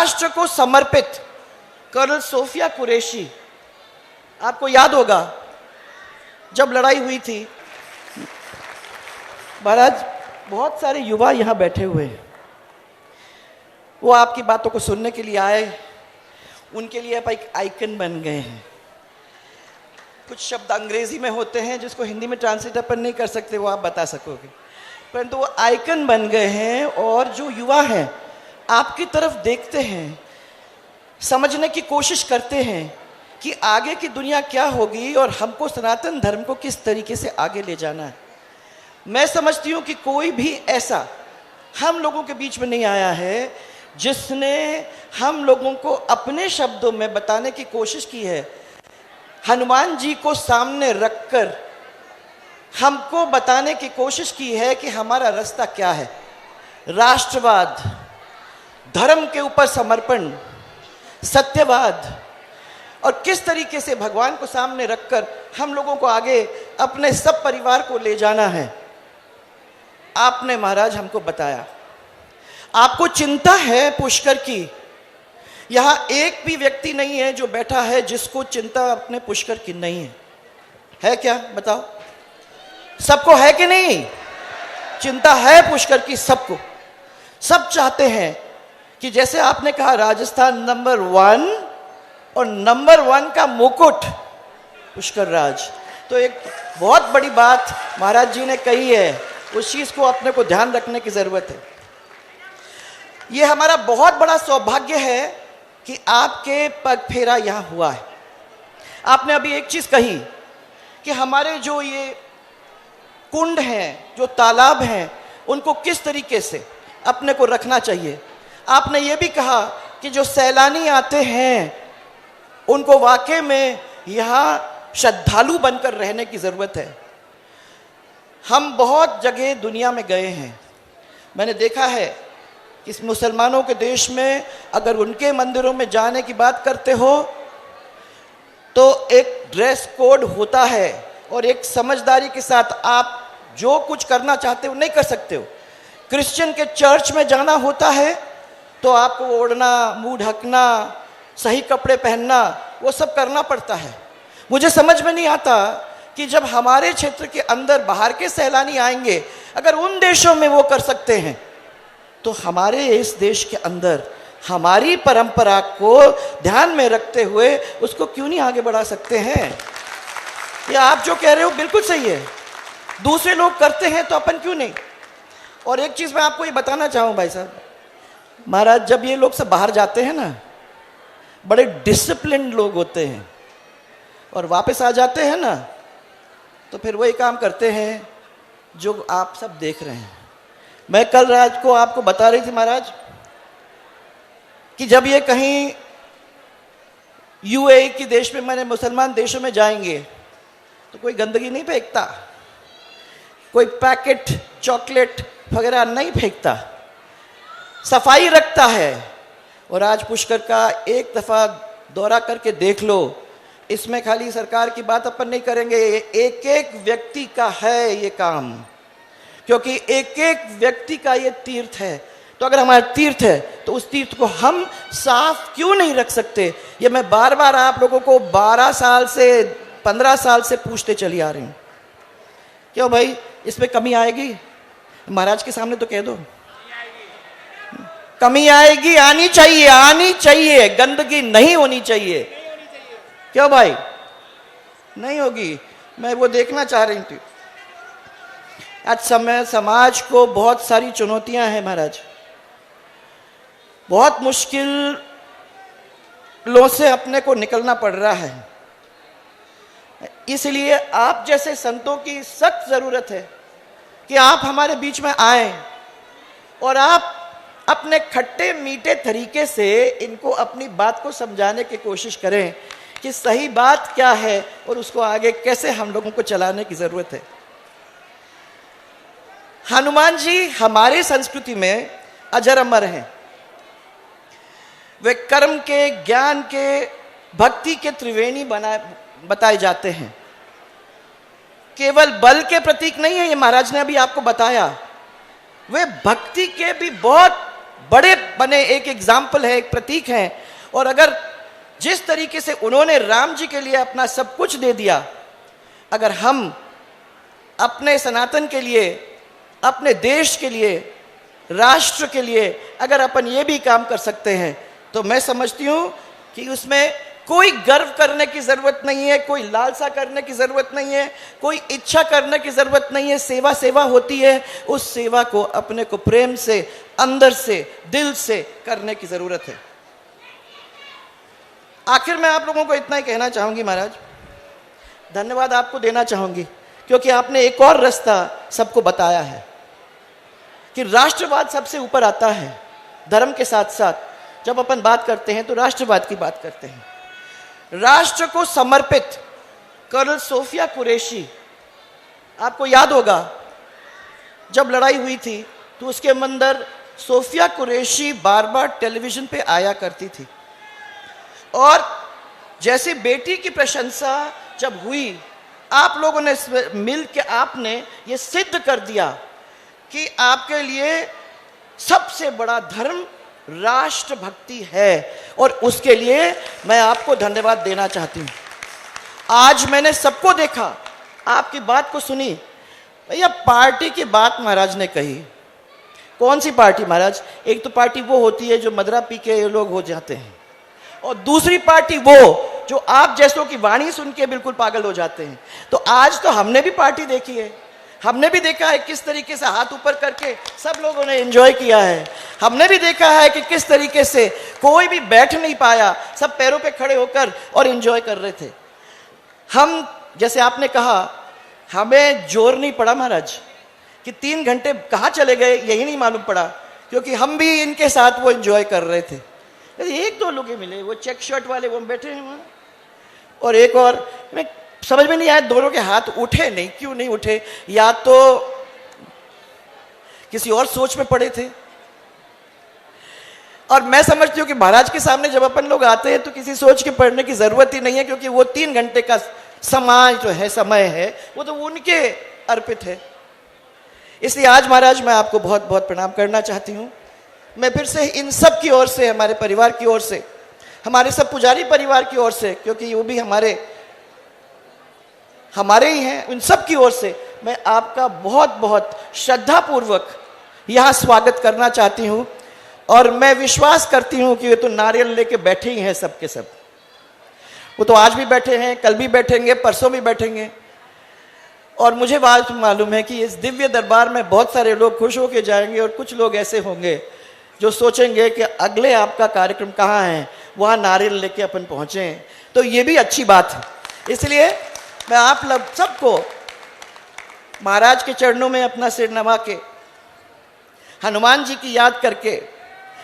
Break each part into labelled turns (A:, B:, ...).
A: राष्ट्र को समर्पित कर्नल सोफिया कुरैशी, आपको याद होगा जब लड़ाई हुई थी महाराज, बहुत सारे युवा यहां बैठे हुए हैं, वो आपकी बातों को सुनने के लिए आए, उनके लिए आप एक आइकन बन गए हैं। कुछ शब्द अंग्रेजी में होते हैं जिसको हिंदी में ट्रांसलेट अपन नहीं कर सकते, वो आप बता सकोगे, परंतु वो आइकन बन गए हैं। और जो युवा हैं आपकी तरफ देखते हैं, समझने की कोशिश करते हैं कि आगे की दुनिया क्या होगी और हमको सनातन धर्म को किस तरीके से आगे ले जाना है। मैं समझती हूँ कि कोई भी ऐसा हम लोगों के बीच में नहीं आया है जिसने हम लोगों को अपने शब्दों में बताने की कोशिश की है। हनुमान जी को सामने रखकर हमको बताने की कोशिश की है कि हमारा रास्ता क्या है। राष्ट्रवाद, धर्म के ऊपर समर्पण, सत्यवाद, और किस तरीके से भगवान को सामने रखकर हम लोगों को आगे अपने सब परिवार को ले जाना है, आपने महाराज हमको बताया। आपको चिंता है पुष्कर की। यहां एक भी व्यक्ति नहीं है जो बैठा है जिसको चिंता अपने पुष्कर की नहीं है। है क्या, बताओ? सबको है कि नहीं? चिंता है पुष्कर की सबको। सब चाहते हैं कि जैसे आपने कहा राजस्थान नंबर 1 और नंबर 1 का मुकुट पुष्कर राज, तो एक बहुत बड़ी बात महाराज जी ने कही है, उस चीज को अपने को ध्यान रखने की जरूरत है। ये हमारा बहुत बड़ा सौभाग्य है कि आपके पग फेरा यहां हुआ है। आपने अभी एक चीज कही कि हमारे जो ये कुंड हैं, जो तालाब हैं, उनको किस तरीके से अपने को रखना चाहिए। आपने ये भी कहा कि जो सैलानी आते हैं उनको वाकई में यहाँ श्रद्धालु बनकर रहने की ज़रूरत है। हम बहुत जगह दुनिया में गए हैं, मैंने देखा है कि इस मुसलमानों के देश में अगर उनके मंदिरों में जाने की बात करते हो तो एक ड्रेस कोड होता है और एक समझदारी के साथ आप जो कुछ करना चाहते हो नहीं कर सकते हो। क्रिश्चियन के चर्च में जाना होता है तो आपको ओढ़ना, मुंह ढकना, सही कपड़े पहनना, वो सब करना पड़ता है। मुझे समझ में नहीं आता कि जब हमारे क्षेत्र के अंदर बाहर के सैलानी आएंगे, अगर उन देशों में वो कर सकते हैं तो हमारे इस देश के अंदर हमारी परंपरा को ध्यान में रखते हुए उसको क्यों नहीं आगे बढ़ा सकते हैं? ये आप जो कह रहे हो बिल्कुल सही है, दूसरे लोग करते हैं तो अपन क्यों नहीं। और एक चीज मैं आपको ये बताना चाहूँ भाई साहब, महाराज जब ये लोग सब बाहर जाते हैं ना, बड़े डिसिप्लिन लोग होते हैं और वापस आ जाते हैं ना तो फिर वही काम करते हैं जो आप सब देख रहे हैं। मैं कल रात को आपको बता रही थी महाराज कि जब ये कहीं यूएई के देश में, मैंने मुसलमान देशों में जाएंगे तो कोई गंदगी नहीं फेंकता, कोई पैकेट चॉकलेट वगैरह नहीं फेंकता, सफाई रखता है। और आज पुष्कर का एक दफ़ा दौरा करके देख लो, इसमें खाली सरकार की बात अपन नहीं करेंगे, एक एक व्यक्ति का है ये काम, क्योंकि एक एक व्यक्ति का ये तीर्थ है। तो अगर हमारा तीर्थ है तो उस तीर्थ को हम साफ क्यों नहीं रख सकते? ये मैं बार बार आप लोगों को 12 साल से 15 साल से पूछते चली आ रही हूँ। क्यों भाई, इसमें कमी आएगी? महाराज के सामने तो कह दो कमी आएगी, आनी चाहिए, आनी चाहिए, गंदगी नहीं होनी चाहिए। क्यों भाई नहीं होगी? मैं वो देखना चाह रही थी। आज समाज को बहुत सारी चुनौतियां हैं महाराज, बहुत मुश्किलों से अपने को निकलना पड़ रहा है। इसलिए आप जैसे संतों की सख्त जरूरत है कि आप हमारे बीच में आए और आप अपने खट्टे मीठे तरीके से इनको अपनी बात को समझाने की कोशिश करें कि सही बात क्या है और उसको आगे कैसे हम लोगों को चलाने की जरूरत है। हनुमान जी हमारी संस्कृति में अजर अमर हैं। वे कर्म के, ज्ञान के, भक्ति के त्रिवेणी बताए जाते हैं। केवल बल के प्रतीक नहीं है, ये महाराज ने अभी आपको बताया, वे भक्ति के भी बहुत बड़े बने, एक एग्जाम्पल है, एक प्रतीक है। और अगर जिस तरीके से उन्होंने राम जी के लिए अपना सब कुछ दे दिया, अगर हम अपने सनातन के लिए, अपने देश के लिए, राष्ट्र के लिए अगर अपन ये भी काम कर सकते हैं, तो मैं समझती हूँ कि उसमें कोई गर्व करने की ज़रूरत नहीं है, कोई लालसा करने की ज़रूरत नहीं है, कोई इच्छा करने की ज़रूरत नहीं है। सेवा सेवा होती है, उस सेवा को अपने को प्रेम से, अंदर से, दिल से करने की ज़रूरत है। आखिर मैं आप लोगों को इतना ही कहना चाहूँगी महाराज, धन्यवाद आपको देना चाहूँगी, क्योंकि आपने एक और रास्ता सबको बताया है कि राष्ट्रवाद सबसे ऊपर आता है। धर्म के साथ साथ जब अपन बात करते हैं तो राष्ट्रवाद की बात करते हैं। राष्ट्र को समर्पित कर्नल सोफिया कुरैशी, आपको याद होगा जब लड़ाई हुई थी तो उसके अंदर सोफिया कुरैशी बार बार टेलीविजन पे आया करती थी, और जैसे बेटी की प्रशंसा जब हुई, आप लोगों ने मिल के आपने ये सिद्ध कर दिया कि आपके लिए सबसे बड़ा धर्म राष्ट्रभक्ति है, और उसके लिए मैं आपको धन्यवाद देना चाहती हूँ। आज मैंने सबको देखा, आपकी बात को सुनी। भैया पार्टी की बात महाराज ने कही, कौन सी पार्टी महाराज? एक तो पार्टी वो होती है जो मदरा पी के लोग हो जाते हैं, और दूसरी पार्टी वो जो आप जैसों की वाणी सुन के बिल्कुल पागल हो जाते हैं। तो आज तो हमने भी पार्टी देखी है, हमने भी देखा है किस तरीके से हाथ ऊपर करके सब लोगों ने एंजॉय किया है। हमने भी देखा है कि किस तरीके से कोई भी बैठ नहीं पाया, सब पैरों पे खड़े होकर और एंजॉय कर रहे थे। हम, जैसे आपने कहा, हमें जोर नहीं पड़ा महाराज कि 3 घंटे कहाँ चले गए, यही नहीं मालूम पड़ा, क्योंकि हम भी इनके साथ वो एंजॉय कर रहे थे। एक दो लोग मिले, वो चेक शर्ट वाले, वो बैठे हैं वहाँ, और एक और, मैं समझ में नहीं आया दोनों के हाथ उठे नहीं, क्यों नहीं उठे? या तो किसी और सोच में पड़े थे। और मैं समझती हूँ कि महाराज के सामने जब अपन लोग आते हैं तो किसी सोच के पढ़ने की जरूरत ही नहीं है, क्योंकि वो 3 घंटे का समय है वो तो उनके अर्पित है। इसलिए आज महाराज मैं आपको बहुत बहुत प्रणाम करना चाहती हूँ। मैं फिर से इन सब की ओर से, हमारे परिवार की ओर से, हमारे सब पुजारी परिवार की ओर से, क्योंकि वो भी हमारे ही हैं, उन सब की ओर से मैं आपका बहुत बहुत श्रद्धापूर्वक यहाँ स्वागत करना चाहती हूँ। और मैं विश्वास करती हूँ कि ये तो नारियल लेके बैठे ही हैं सब के सब। वो तो आज भी बैठे हैं, कल भी बैठेंगे, परसों भी बैठेंगे। और मुझे बात मालूम है कि इस दिव्य दरबार में बहुत सारे लोग खुश होके जाएंगे, और कुछ लोग ऐसे होंगे जो सोचेंगे कि अगले आपका कार्यक्रम कहाँ है, वहाँ नारियल लेके अपन पहुँचे। तो ये भी अच्छी बात है। इसलिए मैं आप लोग सबको महाराज के चरणों में अपना सिर नवा के, हनुमान जी की याद करके,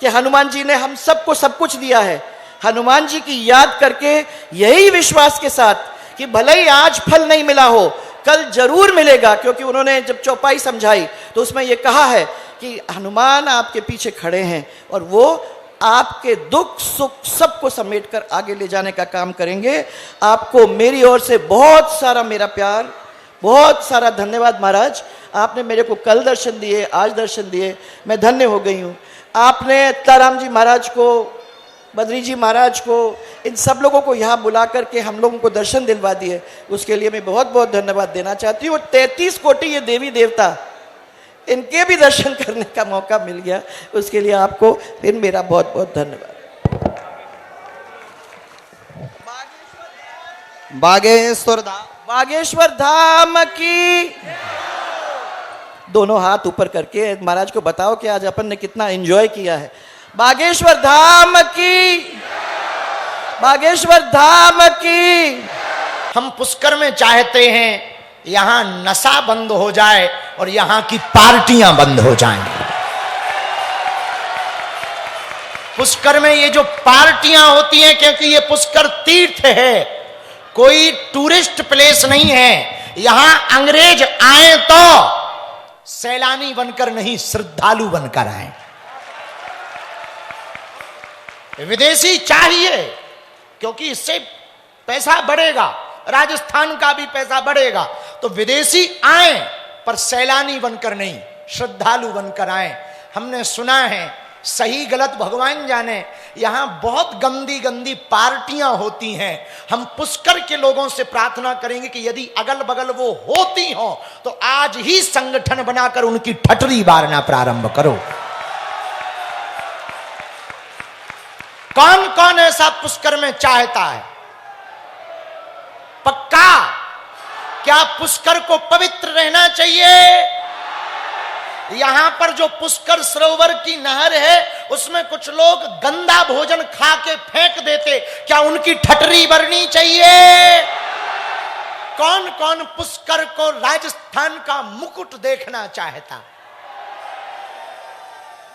A: कि हनुमान जी ने हम सबको सब कुछ दिया है, हनुमान जी की याद करके यही विश्वास के साथ कि भले ही आज फल नहीं मिला हो, कल जरूर मिलेगा, क्योंकि उन्होंने जब चौपाई समझाई तो उसमें यह कहा है कि हनुमान आपके पीछे खड़े हैं और वो आपके दुख सुख सबको समेट कर आगे ले जाने का काम करेंगे। आपको मेरी ओर से बहुत सारा मेरा प्यार, बहुत सारा धन्यवाद महाराज। आपने मेरे को कल दर्शन दिए, आज दर्शन दिए, मैं धन्य हो गई हूँ। आपने ताराम जी महाराज को, बद्री जी महाराज को, इन सब लोगों को यहाँ बुला करके हम लोगों को दर्शन दिलवा दिए, उसके लिए मैं बहुत बहुत धन्यवाद देना चाहती हूँ। 33 कोटि ये देवी देवता, इनके भी दर्शन करने का मौका मिल गया, उसके लिए आपको फिर मेरा बहुत बहुत धन्यवाद। बागेश्वर धाम की, दोनों हाथ ऊपर करके महाराज को बताओ कि आज अपन ने कितना एंजॉय किया है। बागेश्वर धाम की, बागेश्वर धाम की।
B: हम पुष्कर में चाहते हैं यहां नशा बंद हो जाए और यहां की पार्टियां बंद हो जाएं। पुष्कर में ये जो पार्टियां होती हैं, क्योंकि ये पुष्कर तीर्थ है, कोई टूरिस्ट प्लेस नहीं है। यहां अंग्रेज आए तो सैलानी बनकर नहीं, श्रद्धालु बनकर आए। विदेशी चाहिए, क्योंकि इससे पैसा बढ़ेगा, राजस्थान का भी पैसा बढ़ेगा। तो विदेशी आए, पर सैलानी बनकर नहीं, श्रद्धालु बनकर आए। हमने सुना है सही गलत भगवान जाने। यहां बहुत गंदी गंदी पार्टियां होती हैं। हम पुष्कर के लोगों से प्रार्थना करेंगे कि यदि अगल बगल वो होती हो तो आज ही संगठन बनाकर उनकी ठटरी बारना प्रारंभ करो। कौन कौन ऐसा पुष्कर में चाहता है? पक्का? क्या पुष्कर को पवित्र रहना चाहिए? यहां पर जो पुष्कर सरोवर की नहर है उसमें कुछ लोग गंदा भोजन खा के फेंक देते, क्या उनकी ठटरी भरनी चाहिए? कौन कौन पुष्कर को राजस्थान का मुकुट देखना चाहता?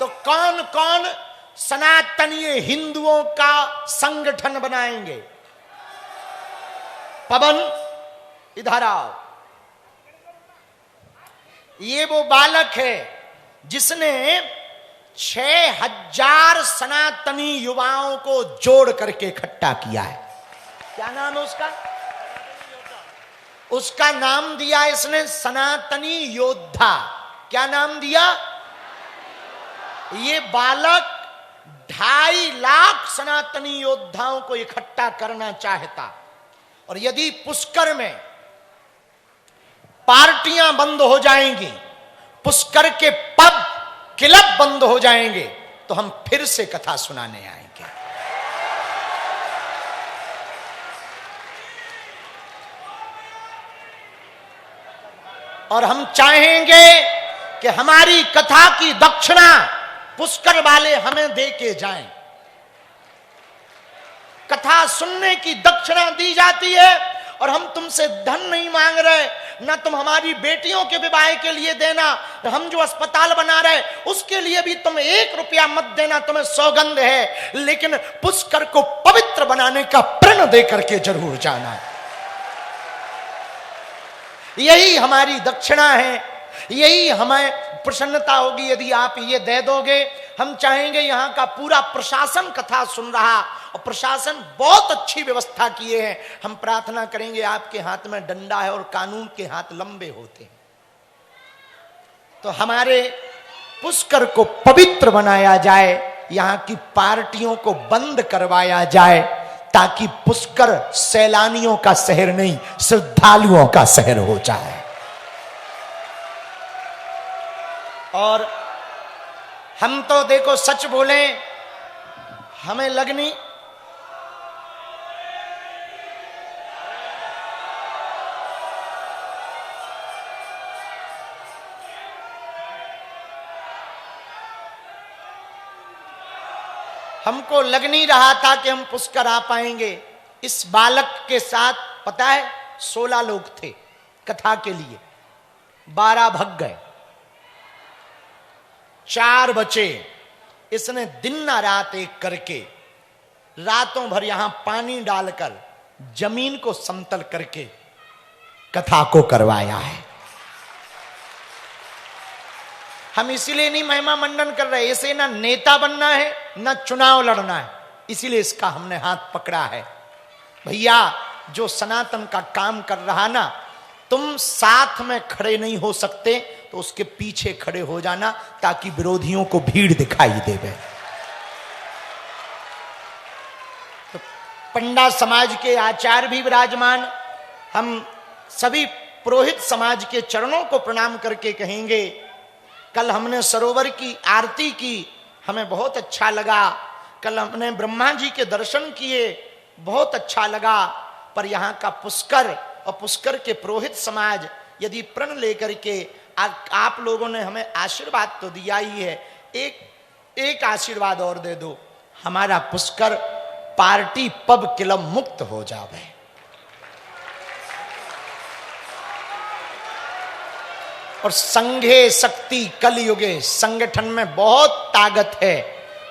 B: तो कौन कौन सनातनीय हिंदुओं का संगठन बनाएंगे? पवन इधर आओ। ये वो बालक है जिसने 6000 सनातनी युवाओं को जोड़ करके इकट्ठा किया है। क्या नाम है उसका? उसका नाम दिया इसने सनातनी योद्धा। क्या नाम दिया? ये बालक 2.5 लाख सनातनी योद्धाओं को इकट्ठा करना चाहता। और यदि पुष्कर में पार्टियां बंद हो जाएंगी, पुष्कर के पब क्लब बंद हो जाएंगे, तो हम फिर से कथा सुनाने आएंगे। और हम चाहेंगे कि हमारी कथा की दक्षिणा पुष्कर वाले हमें दे के जाएं। कथा सुनने की दक्षिणा दी जाती है और हम तुमसे धन नहीं मांग रहे, ना तुम हमारी बेटियों के विवाह के लिए देना, हम जो अस्पताल बना रहे उसके लिए भी तुम 1 रुपया मत देना, तुम्हें सौगंध है, लेकिन पुष्कर को पवित्र बनाने का प्रण दे करके जरूर जाना। यही हमारी दक्षिणा है, यही हमें प्रसन्नता होगी यदि आप ये दे दोगे। हम चाहेंगे यहाँ का पूरा प्रशासन कथा सुन रहा, और प्रशासन बहुत अच्छी व्यवस्था किए हैं। हम प्रार्थना करेंगे, आपके हाथ में डंडा है और कानून के हाथ लंबे होते हैं, तो हमारे पुष्कर को पवित्र बनाया जाए, यहाँ की पार्टियों को बंद करवाया जाए, ताकि पुष्कर सैलानियों का शहर नहीं, श्रद्धालुओं का शहर हो जाए। और हम तो देखो सच बोले, हमें लगनी हमको लग नहीं रहा था कि हम पुष्कर आ पाएंगे। इस बालक के साथ पता है 16 लोग थे कथा के लिए, 12 भग गए, 4 बचे। इसने दिन ना रात एक करके रातों भर यहां पानी डालकर जमीन को समतल करके कथा को करवाया है। हम इसीलिए नहीं महिमा मंडन कर रहे, इसे ना नेता बनना है ना चुनाव लड़ना है, इसीलिए इसका हमने हाथ पकड़ा है। भैया जो सनातन का काम कर रहा ना, तुम साथ में खड़े नहीं हो सकते तो उसके पीछे खड़े हो जाना, ताकि विरोधियों को भीड़ दिखाई देवे। तो पंडा समाज के आचार्य भी विराजमान, हम सभी पुरोहित समाज के चरणों को प्रणाम करके कहेंगे, कल हमने सरोवर की आरती की, हमें बहुत अच्छा लगा। कल हमने ब्रह्मा जी के दर्शन किए, बहुत अच्छा लगा। पर यहाँ का पुष्कर और पुष्कर के पुरोहित समाज यदि प्रण लेकर के आप लोगों ने हमें आशीर्वाद तो दिया ही है, एक आशीर्वाद और दे दो, हमारा पुष्कर पार्टी पब क्लब मुक्त हो जावे। और संघे शक्ति कलयुगे, संगठन में बहुत ताकत है,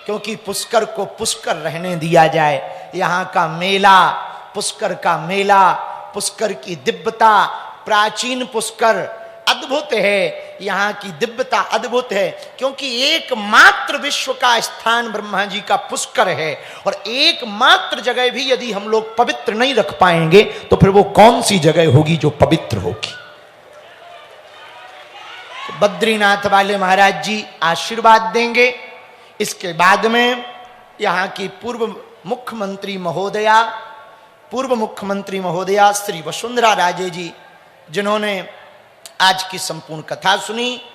B: क्योंकि पुष्कर को पुष्कर रहने दिया जाए। यहाँ का मेला, पुष्कर का मेला, पुष्कर की दिव्यता, प्राचीन पुष्कर अद्भुत है। यहाँ की दिव्यता अद्भुत है, क्योंकि एकमात्र विश्व का स्थान ब्रह्मा जी का पुष्कर है। और एकमात्र जगह भी यदि हम लोग पवित्र नहीं रख पाएंगे तो फिर वो कौन सी जगह होगी जो पवित्र होगी। बद्रीनाथ वाले महाराज जी आशीर्वाद देंगे इसके बाद में यहाँ की पूर्व मुख्यमंत्री महोदया श्री वसुंधरा राजे जी, जिन्होंने आज की संपूर्ण कथा सुनी,